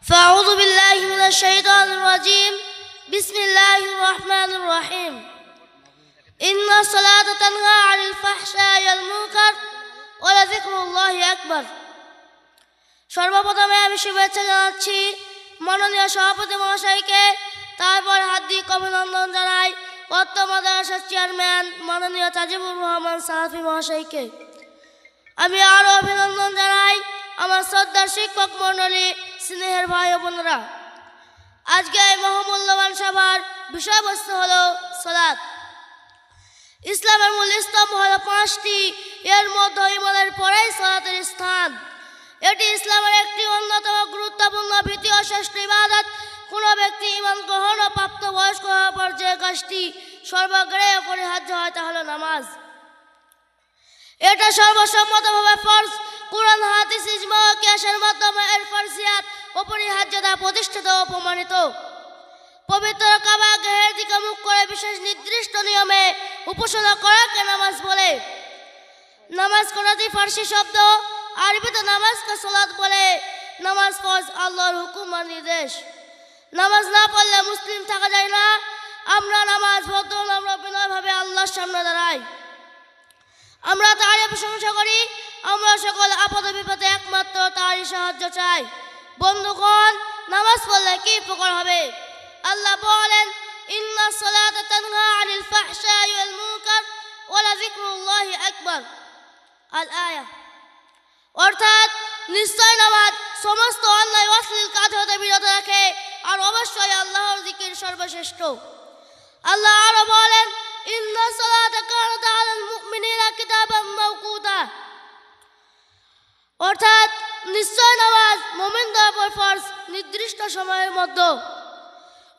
فأعوذ بالله من الشيطان الرجيم بسم الله الرحمن الرحيم إن الصلاة تنهى عن الفحشاء والمنكر ولذكر الله أكبر। সর্বপ্রথমে আমি শুভেচ্ছা জানাচ্ছি মাননীয় সভাপতি মহাশয়কে, তারপর হার্দিক অভিনন্দন জানাই অত্র মাদ্রাসার চেয়ারম্যান মাননীয় তাজিবুর রহমান সাহাফি মহাশয়কে। আমি আরও অভিনন্দন জানাই আমার শ্রদ্ধার শিক্ষক মণ্ডলী, স্নেহের ভাই ও বোনেরা। আজকে এই মহামূল্যবান সভার বিষয়বস্তু হলো সালাত। ইসলামের মূল স্তম্ভ হলো পাঁচটি, এর মধ্যে ঈমানের পরেই সালাতের স্থান। এটি ইসলামের একটি অন্যতম গুরুত্বপূর্ণ ভিত্তি ও শ্রেষ্ঠ ইবাদত। কোনো ব্যক্তি ঈমান গ্রহণ ও প্রাপ্তবয়স্ক হওয়ার পর যে কাজটি সর্বাগ্রে অপরিহার্য হয় তা হলো নামাজ। এটা সর্বসম্মতভাবে ফরজ। কুরআন, হাদিস, ইজমা ও কিয়াসের মাধ্যমে এর ফরজিয়াত অপরিহার্যতা প্রতিষ্ঠিত ও প্রমাণিত। পবিত্র কাবা গৃহের দিকে মুখ করে বিশেষ নির্দিষ্ট নিয়মে উপাসনা করাকে নামাজ বলে। নামাজ কোনটি ফার্সি শব্দ, আরবিতে নামাজকে সালাত বলে। নামাজ ফরজ, আল্লাহর হুকুম আর নির্দেশ। নামাজ না পড়লে মুসলিম থাকা যায় না। আমরা নামাজ ভদ্র আমরা বিনয়ভাবে আল্লাহর সামনে দাঁড়াই। আমরা তারই প্রশংসা করি। আমরা সকল আপদ বিপদে একমাত্র তারই সাহায্য চাই। বন্ধুগণ, নামাজ পড়লে কি উপকার হবে? আল্লাহ বলেন, ইন্নাস সালাতা তানহা আনিল ফাহশাই ওয়াল মুনকার ওয়া লাযিকরুল্লাহি আকবার। আল আয়া। অর্থাৎ নিশ্চয় নামাজ সমস্ত অন্যায় অশ্লীল কাজ হতে বিরত রাখে, আর অবশ্যই আল্লাহর জিকির সর্বশ্রেষ্ঠ। আল্লাহ আরো বলেন, ইন্নাস সালাতা কানাত আলাল মুমিনিনা কিতাবাম মাওকুতা। অর্থাৎ নিশ্চয় নামাজ মুমিনদের উপর ফরজ নির্দিষ্ট সময়ের মধ্যে।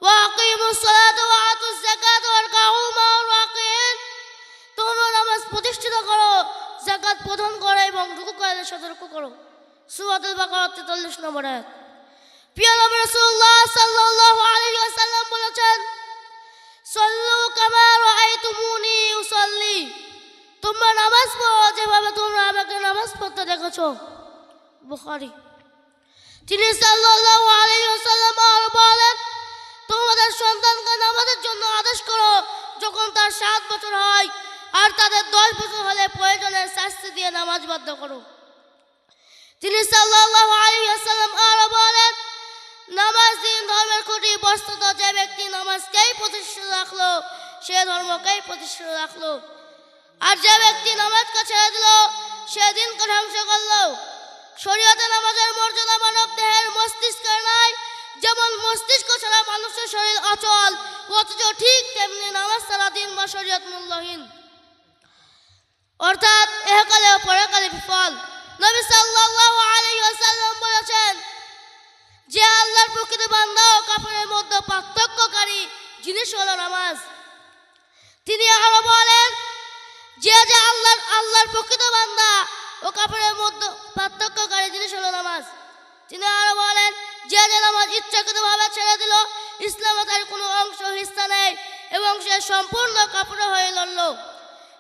ওয়া আকিমুস সালাতা ওয়া আতুজ যাকাতা ওয়ারকাউ মা'আর রাকিন। তোমরা নামাজ প্রতিষ্ঠিত করো, যাকাত প্রদান করো এবং রুকু করলে সতর্ক করো। সূরাতুল বাকারা 43 নম্বর আয়াত। প্রিয় নবী রাসূলুল্লাহ সাল্লাল্লাহু আলাইহি ওয়াসাল্লাম বলেছেন, সল্লু কামা রাআইতুমুনি উসাল্লি। তোমরা নামাজ পড়ো যেভাবে তোমরা আমাকে নামাজ পড়তে দেখেছো। বুখারী। তিনি সাল্লাল্লাহু আলাইহি ওয়াসাল্লাম আরো বলেন, তোমাদের সন্তানকে নামাজের জন্য আদেশ করো যখন তার 7 বছর হয়, আর তাদের 10 বছর হলে প্রয়োজনে শাস্তি দিয়ে নামাজ বাধ্য করো। তিনি সাল্লাল্লাহু আলাইহি ওয়াসাল্লাম আরো বলেন, নামাজ দিন ধর্মের খুঁটি। বস্তুত যে ব্যক্তি নামাজকেই প্রতিষ্ঠিত রাখলো, সে ধর্মকেই প্রতিষ্ঠিত রাখলো। আর যে ব্যক্তি নামাজকে ছেড়ে দিল, সে দিনকে ধ্বংস করলো। শরীয়তে নামাজের মর্যাদা মানব দেহের মস্তিষ্কের নাই। যেমন মস্তিষ্ক ছাড়া মানুষের শরীর অচল, অথচ ঠিক তেমনি নামাজ ছাড়া দিন বা শরীয়ত মূল্যহীন। অর্থাৎ ইহকালে ও পরকালে বিফল। নবী সাল্লাল্লাহু আলাইহি ওয়াসাল্লাম বলেছেন, যে আল্লাহর প্রকৃত বান্দা ও কাফেরের মধ্যে পার্থক্যকারী জিনিস হলো নামাজ। তিনি আরো বলেন, যে আল্লাহর প্রকৃত বান্দা ও কাফেরের মধ্যে পার্থক্যকারী জিনিস হলো নামাজ। তিনি আরো বলেন, যে নামাজ ইচ্ছাকৃতভাবে ছেড়ে দিল, ইসলামে তার কোনো অংশ হিস্সা নেই এবং সে সম্পূর্ণ কাফের হয়ে লড়ল।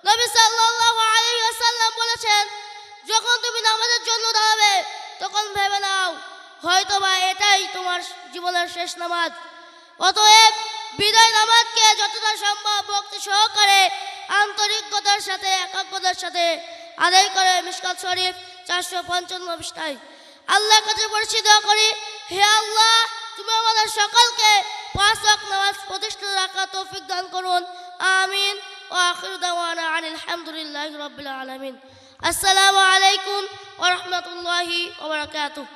নবী সাল্লাল্লাহু আলাইহি ওয়াসাল্লাম বলেছেন, যখন তুমি নামাজের জন্য দাঁড়াবে তখন ভেবে নাও হয়তোবা এটাই তোমার জীবনের শেষ নামাজ। অতএব বিদায় নামাজকে যতটা সম্ভব ভক্তি সহকারে, আন্তরিকতার সাথে, একাগ্রতার সাথে আদায় করে। মিশকাত শরীফ 455 পৃষ্ঠায়। আল্লাহর কাছে পরিচিত দোয়া করি, হে আল্লাহ, তুমি আমাদের সকলকে 5 ওয়াক্ত নামাজ প্রতিষ্ঠিত রাখার তৌফিক দান করুন। আমিন। ওয়া আখিরু দাওয়ানা আনিল হামদুলিল্লাহি রাব্বিল আলামিন। আসসালামু আলাইকুম ওয়া রাহমাতুল্লাহি ওয়া বারাকাতুহু।